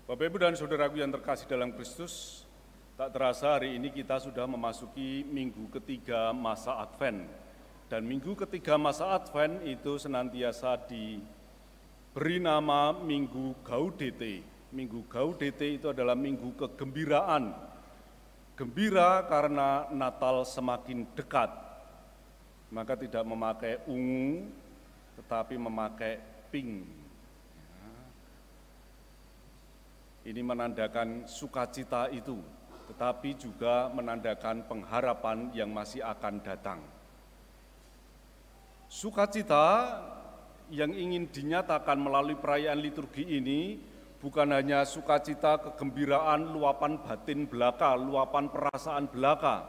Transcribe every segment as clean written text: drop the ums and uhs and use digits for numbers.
Bapak, Ibu, dan saudaraku yang terkasih dalam Kristus, tak terasa hari ini kita sudah memasuki minggu ketiga masa Advent. Dan minggu ketiga masa Advent itu senantiasa diberi nama Minggu Gaudete. Minggu Gaudete itu adalah minggu kegembiraan. Gembira karena Natal semakin dekat. Maka tidak memakai ungu, tetapi memakai pink. Ini menandakan sukacita itu, tetapi juga menandakan pengharapan yang masih akan datang. Sukacita yang ingin dinyatakan melalui perayaan liturgi ini bukan hanya sukacita kegembiraan, luapan batin belaka, luapan perasaan belaka.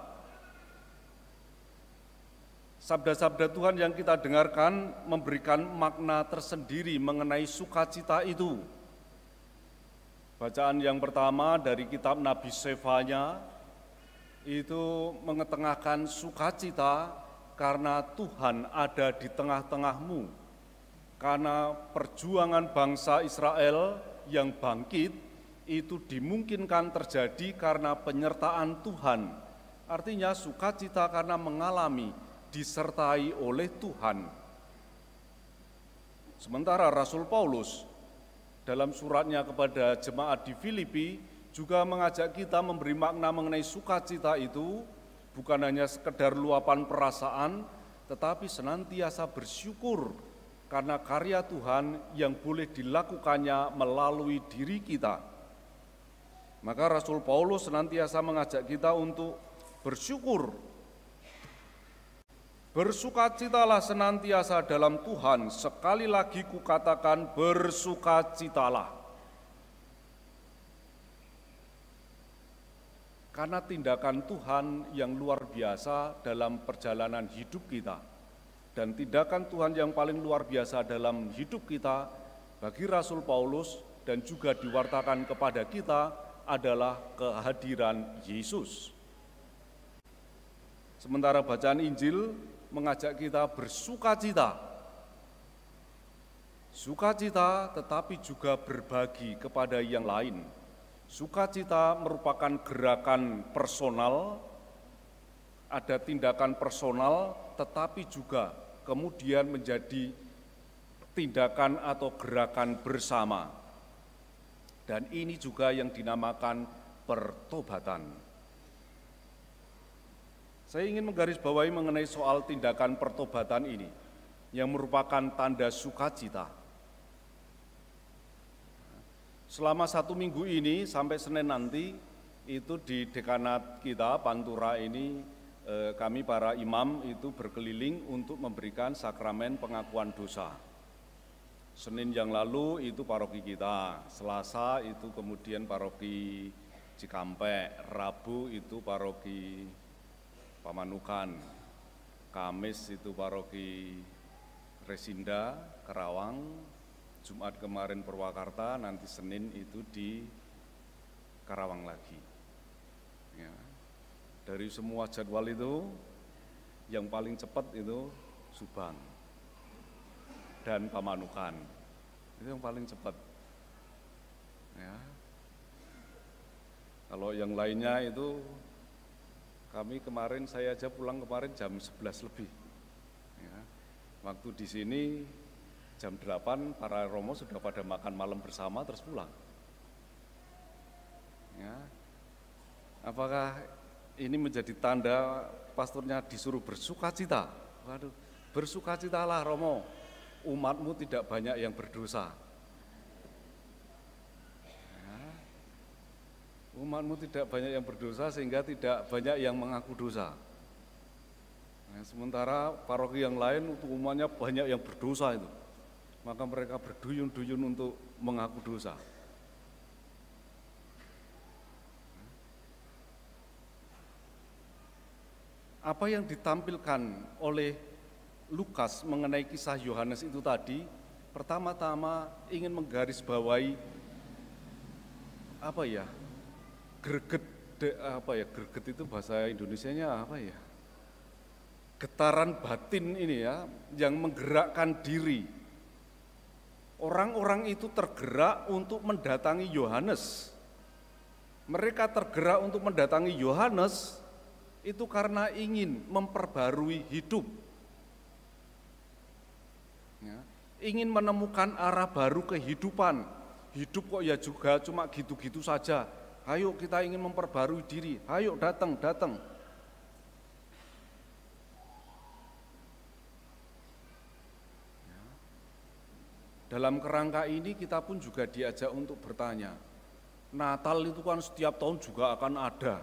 Sabda-sabda Tuhan yang kita dengarkan memberikan makna tersendiri mengenai sukacita itu. Bacaan yang pertama dari kitab Nabi Sefanya itu mengetengahkan sukacita karena Tuhan ada di tengah-tengahmu. Karena perjuangan bangsa Israel yang bangkit itu dimungkinkan terjadi karena penyertaan Tuhan. Artinya sukacita karena mengalami disertai oleh Tuhan. Sementara Rasul Paulus dalam suratnya kepada jemaat di Filipi juga mengajak kita memberi makna mengenai sukacita itu bukan hanya sekedar luapan perasaan, tetapi senantiasa bersyukur karena karya Tuhan yang boleh dilakukannya melalui diri kita. Maka Rasul Paulus senantiasa mengajak kita untuk bersyukur. Bersukacitalah senantiasa dalam Tuhan, sekali lagi kukatakan bersukacitalah. Karena tindakan Tuhan yang luar biasa dalam perjalanan hidup kita. Dan tindakan Tuhan yang paling luar biasa dalam hidup kita bagi Rasul Paulus dan juga diwartakan kepada kita adalah kehadiran Yesus. Sementara bacaan Injil mengajak kita bersukacita. Sukacita tetapi juga berbagi kepada yang lain. Sukacita merupakan gerakan personal, ada tindakan personal tetapi juga kemudian menjadi tindakan atau gerakan bersama. Dan ini juga yang dinamakan pertobatan. Saya ingin menggarisbawahi mengenai soal tindakan pertobatan ini, yang merupakan tanda sukacita. Selama 1 minggu ini sampai Senin nanti, itu di dekanat kita, Pantura ini, kami para imam itu berkeliling untuk memberikan sakramen pengakuan dosa. Senin yang lalu itu paroki kita, Selasa itu kemudian paroki Cikampek, Rabu itu paroki Pamanukan, Kamis itu paroki Resinda, Karawang, Jumat kemarin Purwakarta, nanti Senin itu di Karawang lagi. Ya. Dari semua jadwal itu, yang paling cepat itu Subang dan Pamanukan, itu yang paling cepat. Ya. Kalau yang lainnya itu kami kemarin, saya aja pulang kemarin jam 11 lebih. Ya, waktu di sini jam 8 para romo sudah pada makan malam bersama terus pulang. Ya, apakah ini menjadi tanda pastornya disuruh bersukacita? Waduh, bersukacitalah romo, umatmu tidak banyak yang berdosa. Umatmu tidak banyak yang berdosa sehingga tidak banyak yang mengaku dosa. Nah, sementara paroki yang lain untuk umatnya banyak yang berdosa itu. Maka mereka berduyun-duyun untuk mengaku dosa. Apa yang ditampilkan oleh Lukas mengenai kisah Yohanes itu tadi, pertama-tama ingin menggarisbawahi greget itu bahasa Indonesianya apa ya? Getaran batin ini ya, yang menggerakkan diri Orang-orang itu tergerak untuk mendatangi Yohanes. Mereka tergerak untuk mendatangi Yohanes itu karena ingin memperbarui hidup. Ya, ingin menemukan arah baru kehidupan. Hidup kok ya juga cuma gitu-gitu saja. Ayo kita ingin memperbarui diri. Ayo datang. Dalam kerangka ini kita pun juga diajak untuk bertanya, Natal itu kan setiap tahun juga akan ada.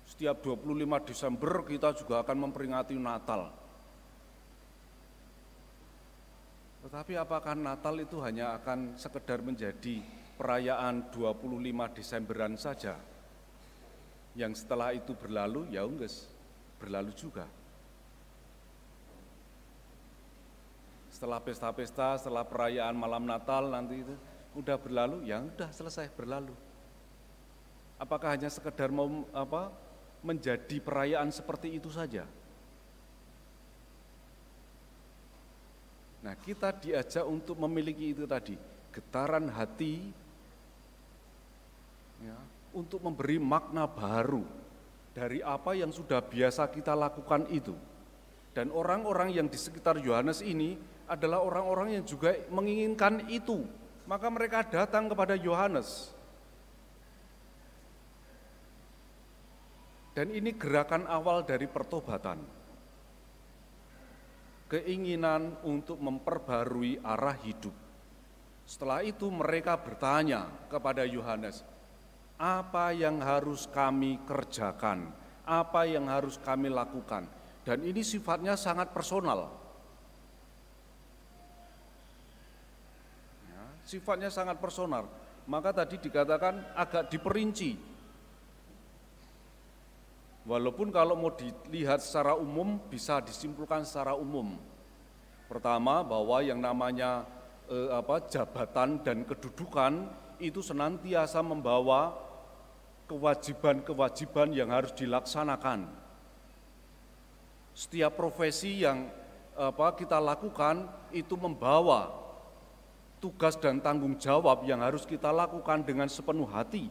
Setiap 25 Desember kita juga akan memperingati Natal. Tetapi apakah Natal itu hanya akan sekedar menjadi perayaan 25 Desemberan saja? Yang setelah itu berlalu, ya ungges, berlalu juga. Setelah pesta-pesta, setelah perayaan malam Natal nanti itu udah berlalu, ya udah selesai berlalu. Apakah hanya sekedar menjadi perayaan seperti itu saja? Nah, kita diajak untuk memiliki itu tadi, getaran hati, ya, untuk memberi makna baru dari apa yang sudah biasa kita lakukan itu. Dan orang-orang yang di sekitar Yohanes ini adalah orang-orang yang juga menginginkan itu. Maka mereka datang kepada Yohanes. Dan ini gerakan awal dari pertobatan. Keinginan untuk memperbarui arah hidup. Setelah itu mereka bertanya kepada Yohanes, apa yang harus kami kerjakan? Apa yang harus kami lakukan? Dan ini sifatnya sangat personal. Sifatnya sangat personal, maka tadi dikatakan agak diperinci. Walaupun kalau mau dilihat secara umum bisa disimpulkan secara umum. Pertama, bahwa yang namanya jabatan dan kedudukan itu senantiasa membawa kewajiban-kewajiban yang harus dilaksanakan. Setiap profesi yang kita lakukan itu membawa tugas dan tanggung jawab yang harus kita lakukan dengan sepenuh hati.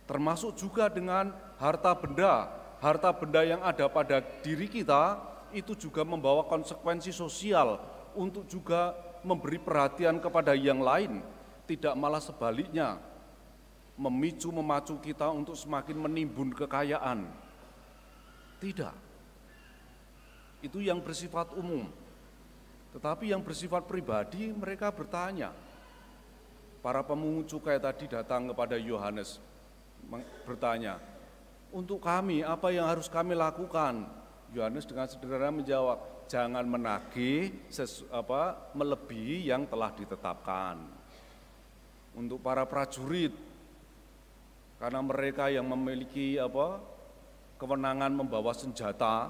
Termasuk juga dengan harta benda yang ada pada diri kita, itu juga membawa konsekuensi sosial untuk juga memberi perhatian kepada yang lain, tidak malah sebaliknya, memacu kita untuk semakin menimbun kekayaan. Tidak. Itu yang bersifat umum. Tetapi yang bersifat pribadi mereka bertanya. Para pemungut cukai tadi datang kepada Yohanes bertanya, untuk kami apa yang harus kami lakukan? Yohanes dengan sederhana menjawab, jangan menagih melebihi yang telah ditetapkan. Untuk para prajurit, karena mereka yang memiliki kewenangan membawa senjata,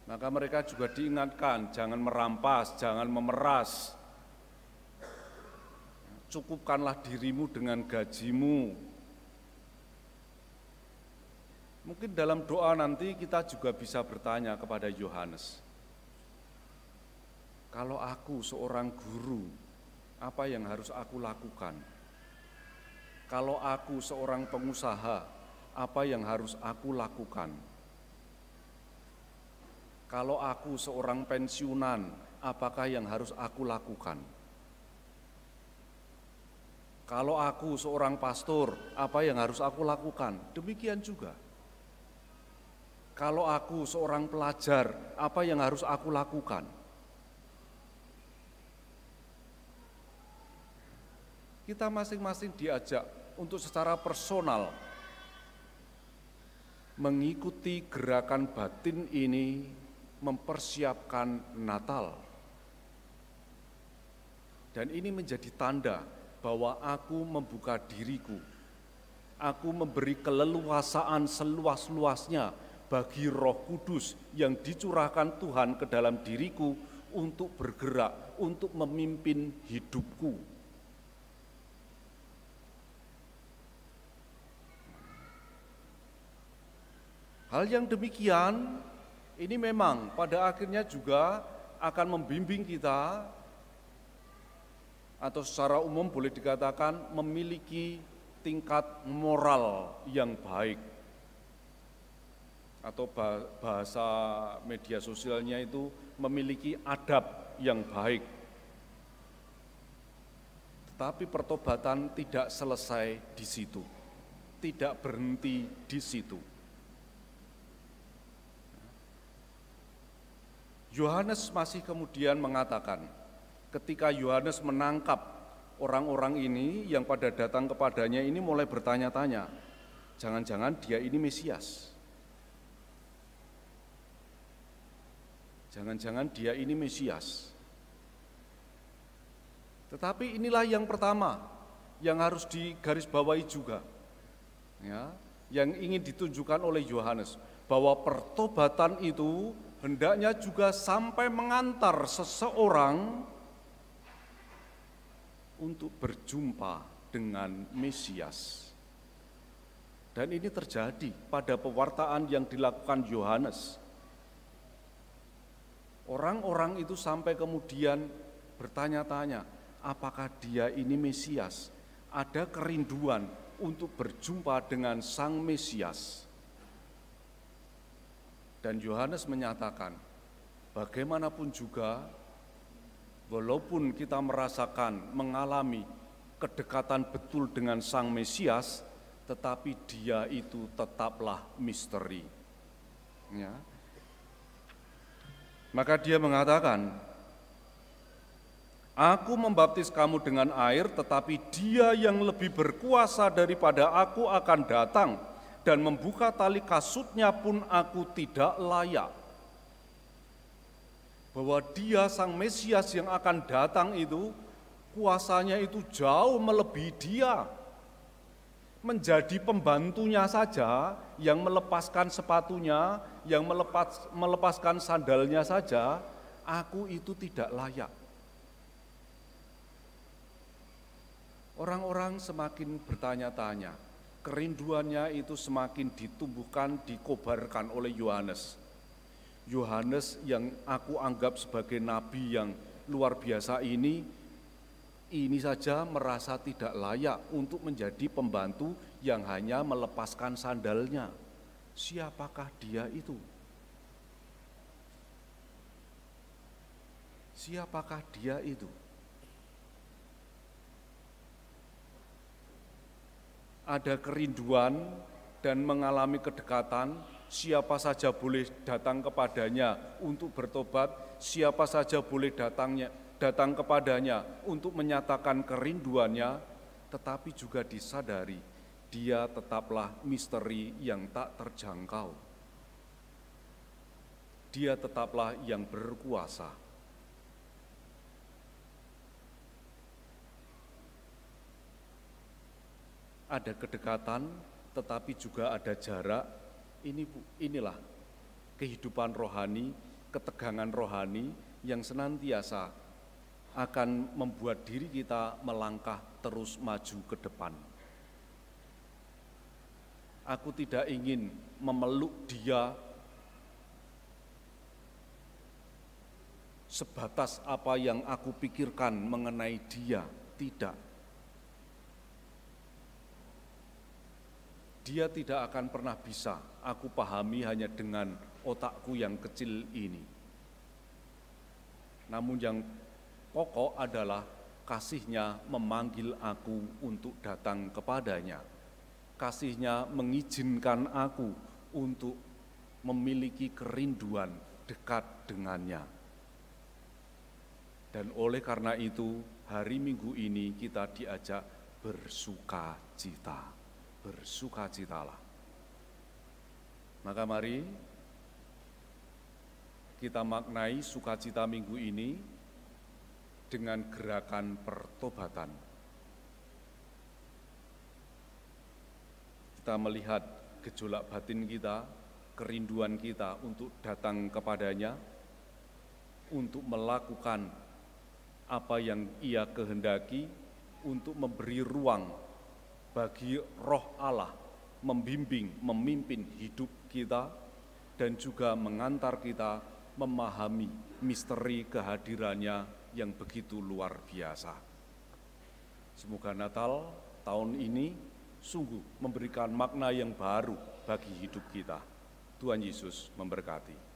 maka mereka juga diingatkan, jangan merampas, jangan memeras. Cukupkanlah dirimu dengan gajimu. Mungkin dalam doa nanti kita juga bisa bertanya kepada Yohanes, kalau aku seorang guru, apa yang harus aku lakukan? Kalau aku seorang pengusaha, apa yang harus aku lakukan? Kalau aku seorang pensiunan, apakah yang harus aku lakukan? Kalau aku seorang pastor, apa yang harus aku lakukan? Demikian juga. Kalau aku seorang pelajar, apa yang harus aku lakukan? Kita masing-masing diajak untuk secara personal mengikuti gerakan batin ini, mempersiapkan Natal. Dan ini menjadi tanda bahwa aku membuka diriku. Aku memberi keleluasaan seluas-luasnya bagi Roh Kudus yang dicurahkan Tuhan ke dalam diriku untuk bergerak, untuk memimpin hidupku. Hal yang demikian ini memang pada akhirnya juga akan membimbing kita atau secara umum boleh dikatakan memiliki tingkat moral yang baik, atau bahasa media sosialnya itu memiliki adab yang baik. Tetapi pertobatan tidak selesai di situ, tidak berhenti di situ. Yohanes masih kemudian mengatakan, ketika Yohanes menangkap orang-orang ini yang pada datang kepadanya ini mulai bertanya-tanya, jangan-jangan dia ini Mesias. Jangan-jangan dia ini Mesias. Tetapi inilah yang pertama yang harus digarisbawahi juga, ya, yang ingin ditunjukkan oleh Yohanes, bahwa pertobatan itu hendaknya juga sampai mengantar seseorang untuk berjumpa dengan Mesias. Dan ini terjadi pada pewartaan yang dilakukan Yohanes. Orang-orang itu sampai kemudian bertanya-tanya, apakah dia ini Mesias? Ada kerinduan untuk berjumpa dengan Sang Mesias. Dan Yohanes menyatakan, bagaimanapun juga, walaupun kita merasakan, mengalami kedekatan betul dengan Sang Mesias, tetapi dia itu tetaplah misteri. Ya. Maka dia mengatakan, aku membaptis kamu dengan air, tetapi dia yang lebih berkuasa daripada aku akan datang, dan membuka tali kasutnya pun aku tidak layak. Bahwa dia Sang Mesias yang akan datang itu, kuasanya itu jauh melebihi dia. Menjadi pembantunya saja, yang melepaskan sepatunya, yang melepaskan sandalnya saja, aku itu tidak layak. Orang-orang semakin bertanya-tanya, kerinduannya itu semakin ditumbuhkan, dikobarkan oleh Yohanes. Yohanes yang aku anggap sebagai nabi yang luar biasa ini saja merasa tidak layak untuk menjadi pembantu yang hanya melepaskan sandalnya. Siapakah dia itu? Siapakah dia itu? Ada kerinduan dan mengalami kedekatan, siapa saja boleh datang kepadanya untuk bertobat, siapa saja boleh datang kepadanya untuk menyatakan kerinduannya, tetapi juga disadari dia tetaplah misteri yang tak terjangkau. Dia tetaplah yang berkuasa. Ada kedekatan, tetapi juga ada jarak. Inilah kehidupan rohani, ketegangan rohani yang senantiasa akan membuat diri kita melangkah terus maju ke depan. Aku tidak ingin memeluk dia sebatas apa yang aku pikirkan mengenai dia, tidak. Dia tidak akan pernah bisa aku pahami hanya dengan otakku yang kecil ini. Namun yang pokok adalah kasih-Nya memanggil aku untuk datang kepadanya. Kasih-Nya mengizinkan aku untuk memiliki kerinduan dekat dengannya. Dan oleh karena itu, hari Minggu ini kita diajak bersukacita. Bersukacitalah. Maka mari kita maknai sukacita minggu ini dengan gerakan pertobatan. Kita melihat gejolak batin kita, kerinduan kita untuk datang kepadanya, untuk melakukan apa yang Ia kehendaki, untuk memberi ruang bagi Roh Allah membimbing, memimpin hidup kita, dan juga mengantar kita memahami misteri kehadirannya yang begitu luar biasa. Semoga Natal tahun ini sungguh memberikan makna yang baru bagi hidup kita. Tuhan Yesus memberkati.